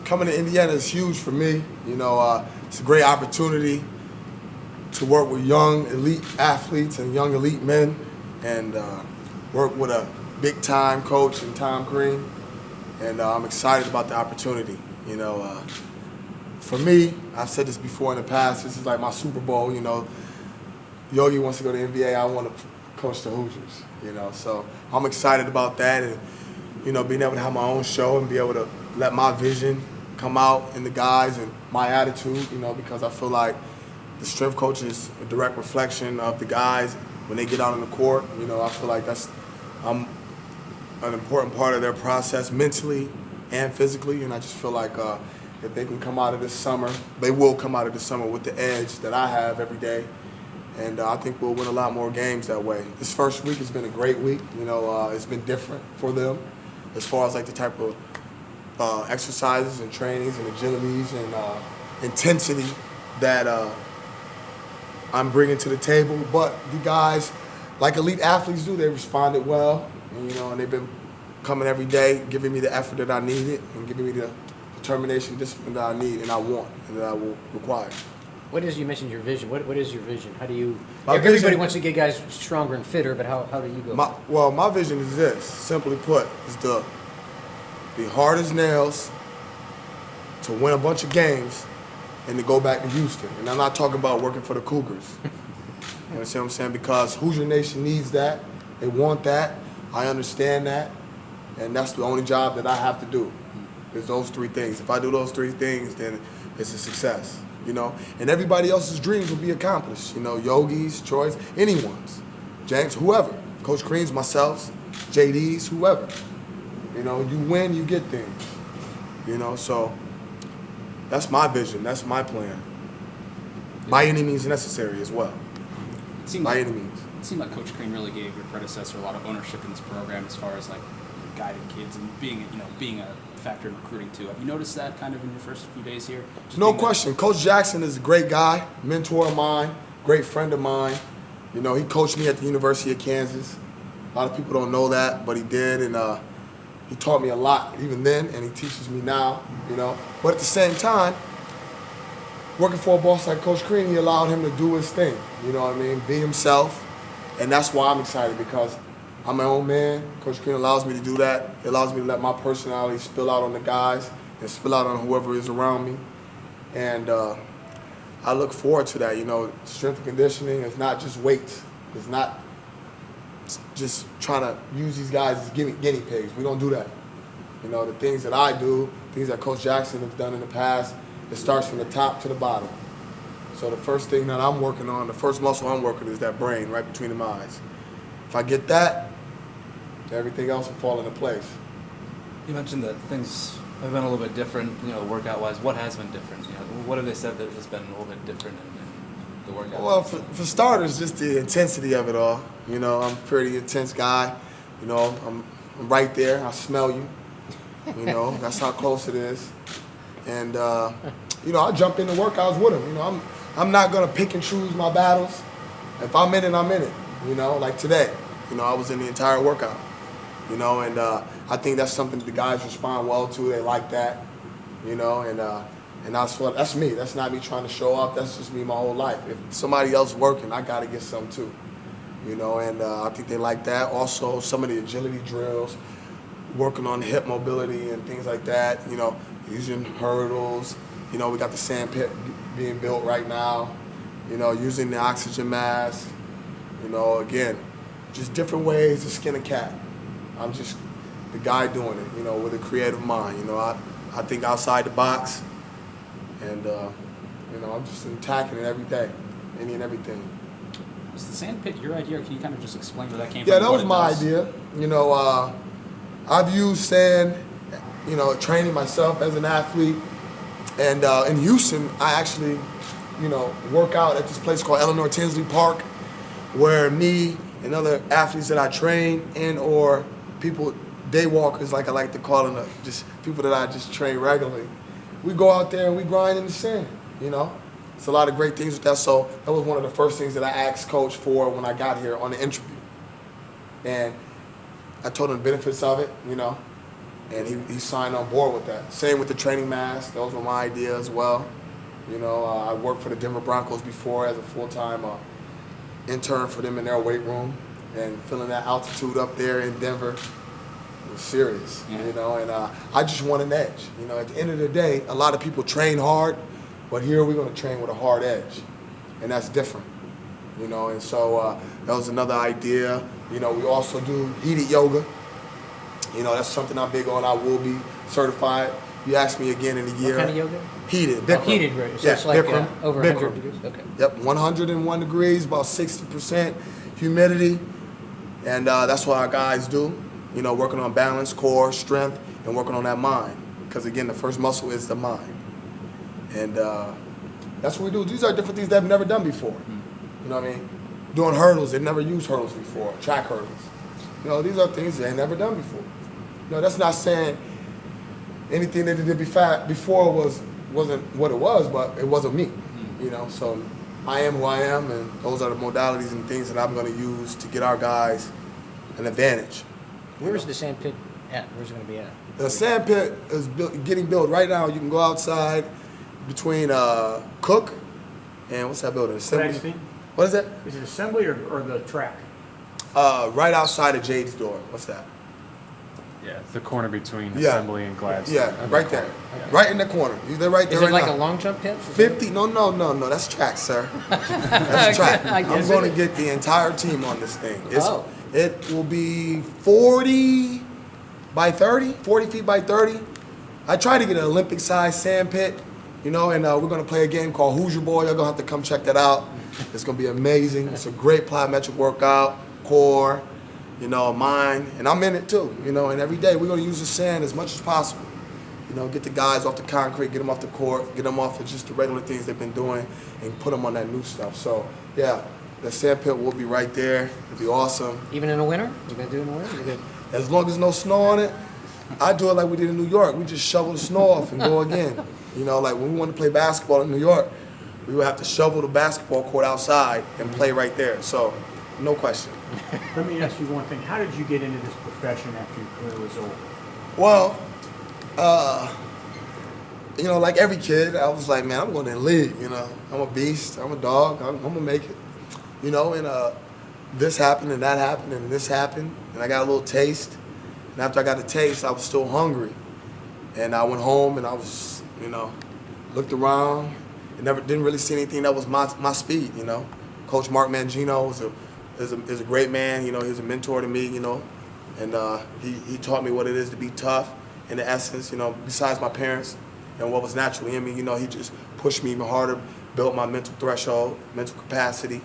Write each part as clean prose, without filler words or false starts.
coming to Indiana is huge for me. It's a great opportunity to work with young elite athletes and young elite men, and work with a big-time coach in Tom Green. And I'm excited about the opportunity. For me, I've said this before in the past, this is like my Super Bowl. Yogi wants to go to the NBA, I want to coach the Hoosiers. So I'm excited about that, and being able to have my own show and be able to let my vision come out in the guys and my attitude. Because I feel like the strength coach is a direct reflection of the guys when they get out on the court. I feel like I'm an important part of their process mentally and physically, and I just feel like if they can come out of this summer, they will come out of this summer with the edge that I have every day. And I think we'll win a lot more games that way. This first week has been a great week. It's been different for them as far as like the type of exercises and trainings and agilities and intensity that I'm bringing to the table. But the guys, like elite athletes do, they responded well. And they've been coming every day, giving me the effort that I needed and giving me the determination, discipline that I need and I want and that I will require. You mentioned your vision. What is your vision? How do you? Everybody vision, wants to get guys stronger and fitter, but how do you go? My vision is this. Simply put, is the hard as nails to win a bunch of games and to go back to Houston. And I'm not talking about working for the Cougars. You understand what I'm saying? Because Hoosier Nation needs that. They want that. I understand that. And that's the only job that I have to do, is those three things. If I do those three things, then it's a success. And everybody else's dreams will be accomplished. Yogi's, Troy's, anyone's, James, whoever, Coach Crean's, myself, JD's, whoever. You win, you get things. So that's my vision, that's my plan. By any means necessary as well. By any means. It seemed like Coach Crean really gave your predecessor a lot of ownership in this program as far as like guiding kids and being a factor in recruiting too. Have you noticed that kind of in your first few days here? No question. Coach Jackson is a great guy, mentor of mine, great friend of mine. He coached me at the University of Kansas. A lot of people don't know that, but he did, and he taught me a lot even then, and he teaches me now. But at the same time, working for a boss like Coach Crean, he allowed him to do his thing. Be himself, and that's why I'm excited, because I'm my own man. Coach Crean allows me to do that. It allows me to let my personality spill out on the guys and spill out on whoever is around me. And I look forward to that. Strength and conditioning is not just weights. It's not just trying to use these guys as guinea pigs. We don't do that. The things that I do, things that Coach Jackson has done in the past, it starts from the top to the bottom. So the first thing that I'm working on, the first muscle I'm working is that brain right between the eyes. If I get that, everything else will fall into place. You mentioned that things have been a little bit different, workout-wise. What has been different? What have they said that has been a little bit different in the workout? Well, for starters, just the intensity of it all. I'm a pretty intense guy. I'm right there. I smell you. That's how close it is. And, I jump into workouts with them. I'm not going to pick and choose my battles. If I'm in it, I'm in it. Like today. I was in the entire workout. And I think that's something that the guys respond well to. They like that. And that's me. That's not me trying to show up. That's just me my whole life. If somebody else working, I got to get some too. And I think they like that. Also, some of the agility drills, working on hip mobility and things like that. Using hurdles. We got the sand pit being built right now. Using the oxygen mask. Again, just different ways to skin a cat. I'm just the guy doing it, with a creative mind. I think outside the box, and I'm just attacking it every day, any and everything. Was the sand pit your idea, or can you kind of just explain where that came from? Yeah, that was my idea. I've used sand, training myself as an athlete, and in Houston, I actually, work out at this place called Eleanor Tinsley Park, where me and other athletes that I train and or people, day walkers like I like to call them, just people that I just train regularly, we go out there and we grind in the sand, It's a lot of great things with that. So that was one of the first things that I asked Coach for when I got here on the interview. And I told him the benefits of it, and he signed on board with that. Same with the training mask. Those were my idea as well. You know, I worked for the Denver Broncos before as a full-time intern for them in their weight room, and feeling that altitude up there in Denver was serious. Yeah. You know, and I just want an edge. You know, at the end of the day, a lot of people train hard, but here we're going to train with a hard edge, and that's different. You know, and so that was another idea. You know, we also do heated yoga. You know, that's something I'm big on. I will be certified. You ask me again in a year. What kind of yoga? Heated. Oh, Bikram. heated, right? So Yeah, it's like Bikram. over Bikram. 100 degrees? Okay. Yep, 101 degrees, about 60% humidity. And that's what our guys do. You know, working on balance, core, strength, and working on that mind. Because again, the first muscle is the mind. And that's what we do. These are different things they've never done before. You know what I mean? Doing hurdles, they've never used hurdles before, track hurdles. You know, these are things they've never done before. You know, that's not saying anything that they did before wasn't what it was, but it wasn't me. You know, so I am who I am, and those are the modalities and things that I'm going to use to get our guys an advantage. Where's the sand pit at? Where's it going to be at? The sand pit is getting built right now. You can go outside between Cook and what's that building? Assembly. What is that? Is it assembly or the track? Right outside of Jade's door. What's that? Yeah, it's the corner between Yeah. Assembly and Gladstone. Yeah, right there. Right in the corner. They're right there Is it right like now. a long jump pit? 50? No. That's track, sir. That's track. I'm going to get the entire team on this thing. Oh. It will be 40 by 30, 40 feet by 30. I tried to get an Olympic-sized sand pit, you know, and we're going to play a game called Who's Your Boy. You're going to have to come check that out. It's going to be amazing. It's a great plyometric workout, core, you know, mind, and I'm in it too, you know, and every day we're going to use the sand as much as possible. You know, get the guys off the concrete, get them off the court, get them off of just the regular things they've been doing, and put them on that new stuff. So, yeah, the sand pit will be right there. It'll be awesome. Even in the winter? You going to do it in the winter? You gonna- As long as there's no snow on it, I do it like we did in New York. We just shovel the snow off and go again. You know, like when we wanted to play basketball in New York, we would have to shovel the basketball court outside and play right there. So, no question. Let me ask you one thing. How did you get into this profession after your career was over? Well, you know, like every kid, I was like, man, I'm going to the league, you know. I'm a beast. I'm a dog. I'm going to make it. You know, and this happened and that happened and this happened. And I got a little taste. And after I got the taste, I was still hungry. And I went home and I was, you know, looked around and didn't really see anything that was my speed, you know. Coach Mark Mangino is a great man, you know. He was a mentor to me, you know. And he taught me what it is to be tough in the essence, you know, besides my parents and what was naturally in me, you know. He just pushed me even harder, built my mental threshold, mental capacity.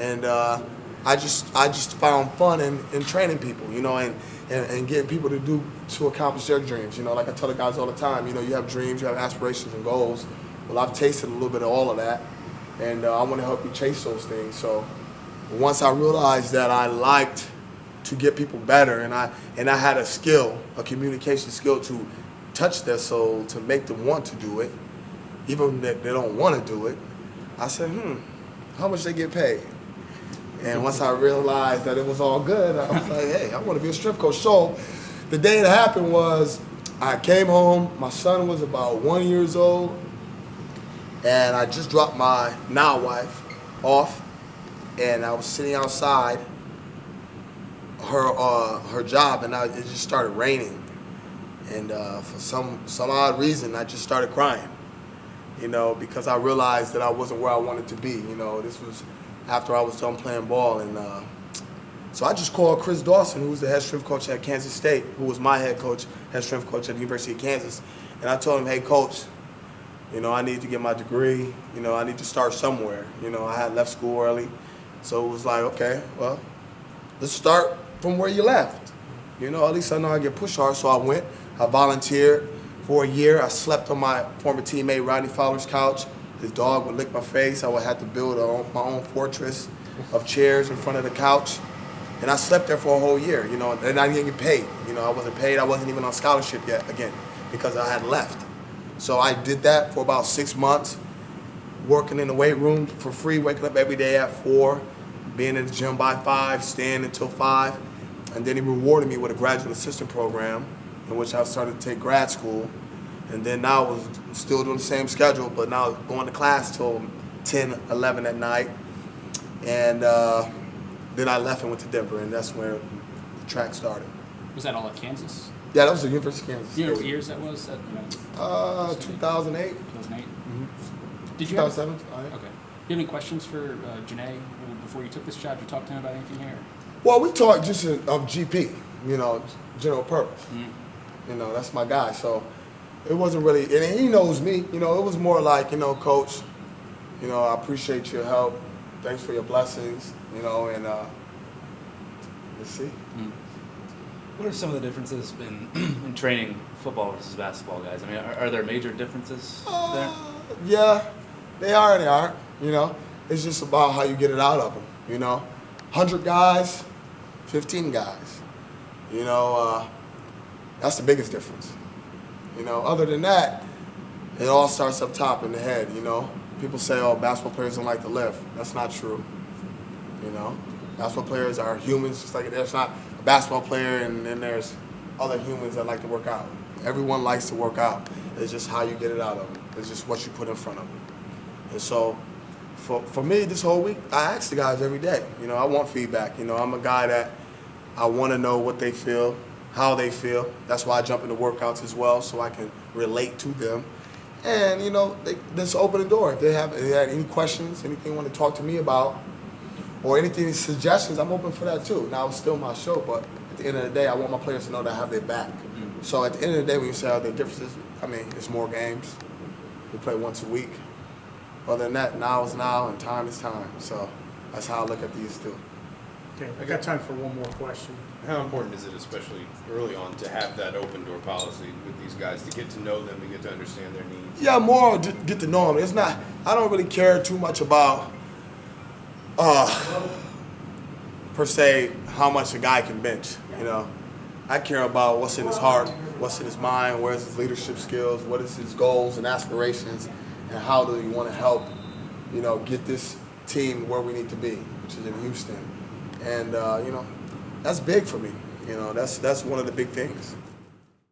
And I just found fun in training people, you know, and getting people to accomplish their dreams. You know, like I tell the guys all the time, you know, you have dreams, you have aspirations and goals. Well, I've tasted a little bit of all of that, and I want to help you chase those things. So once I realized that I liked to get people better, and I had a skill, a communication skill to touch their soul, to make them want to do it, even if they don't want to do it, I said, how much they get paid? And once I realized that it was all good, I was like, hey, I want to be a strength coach. So the day it happened was I came home, my son was about 1 year old, and I just dropped my now wife off, and I was sitting outside her job, and it just started raining. And for some odd reason, I just started crying, you know, because I realized that I wasn't where I wanted to be. You know, this was after I was done playing ball. And so I just called Chris Dawson, who was the head strength coach at Kansas State, who was my head strength coach at the University of Kansas. And I told him, hey, coach, you know, I need to get my degree. You know, I need to start somewhere. You know, I had left school early. So it was like, okay, well, let's start from where you left. You know, at least I know I get pushed hard. So I went. I volunteered for a year. I slept on my former teammate Rodney Fowler's couch. His dog would lick my face. I would have to build my own fortress of chairs in front of the couch. And I slept there for a whole year, you know, and I didn't get paid. You know, I wasn't paid. I wasn't even on scholarship yet, again, because I had left. So I did that for about 6 months, working in the weight room for free, waking up every day at 4, being in the gym by 5, staying until 5. And then he rewarded me with a graduate assistant program in which I started to take grad school. And then now I was still doing the same schedule, but now going to class till 10, 11 at night. And then I left and went to Denver, and that's where the track started. Was that all at Kansas? Yeah, that was the University of Kansas. Do you know what years that was? 2008. 2008? Mm-hmm. Did you have, 2007. okay. Do you have any questions for Janae before you took this job? Did you talk to him about anything here? Well, we talked just of GP, general purpose. Mm-hmm. That's my guy. So it wasn't really, and he knows me. It was more like, Coach, I appreciate your help. Thanks for your blessings, and let's see. Mm-hmm. What are some of the differences in training football versus basketball guys? I mean, are there major differences there? Yeah, they are and they aren't. It's just about how you get it out of them. 100 guys, 15 guys. That's the biggest difference. Other than that, it all starts up top in the head. People say, "Oh, basketball players don't like to lift." That's not true. Basketball players are humans, just like there's not a basketball player and then there's other humans that like to work out. Everyone likes to work out. It's just how you get it out of them. It's just what you put in front of them. And so, for me, this whole week, I ask the guys every day. I want feedback. I'm a guy that I want to know what they feel, how they feel. That's why I jump into workouts as well, so I can relate to them. And let's open the door. If they had any questions, anything they want to talk to me about, or anything, suggestions, I'm open for that too. Now, it's still my show, but at the end of the day, I want my players to know that I have their back. Mm-hmm. So at the end of the day, when you say, are there differences? It's more games. We play once a week. Other than that, now is now and time is time. So that's how I look at these two. Okay, I got time for one more question. How important is it, especially early on, to have that open door policy with these guys, to get to know them, to get to understand their needs? Yeah, more get to know them. It's not, I don't really care too much about, per se, how much a guy can bench, I care about what's in his heart, what's in his mind, where's his leadership skills, what is his goals and aspirations, and how do you want to help, get this team where we need to be, which is in Houston. And, that's big for me. That's one of the big things.